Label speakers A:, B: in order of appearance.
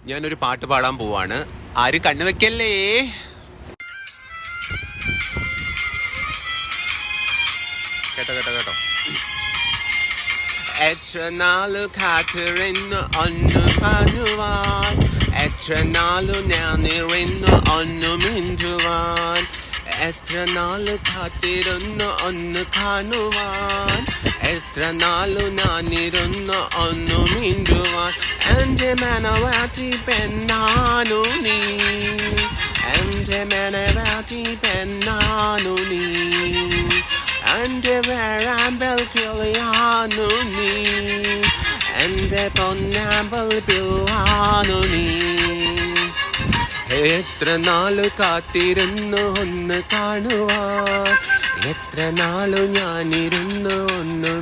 A: ഞാനൊരു പാട്ട് പാടാൻ പോവാണ്. ആരും കണ്ണു വെക്കല്ലേ. കേട്ടോ കേട്ടോ കേട്ടോ. എത്ര നാള് കാത്തിരുന്ന് ഒന്ന് കാണുവാൻ, എത്ര നാളു ഞാനിരുന്ന് ഒന്ന് മിണ്ടുവാൻ, എത്ര നാള് കാത്തിരുന്ന് ഒന്ന് കാണുവാൻ, എത്ര നാളു ഞാനിരുന്ന് ഒന്ന് മിണ്ടുവാൻ. എൻ്റെ മനവാട്ടി പെണ്ണാണു നീ, എൻ്റെ മനവാട്ടി പെണ്ണാണു നീ, എൻ്റെ വേഴാമ്പൽ കിളിയാണു നീ, എൻ്റെ പൊന്നാമ്പൽ പിള്ളാണു നീ. എത്ര നാള് കാത്തിരുന്നു ഒന്ന് കാണുവാൻ, എത്ര നാളു ഞാനിരുന്നു ഒന്ന്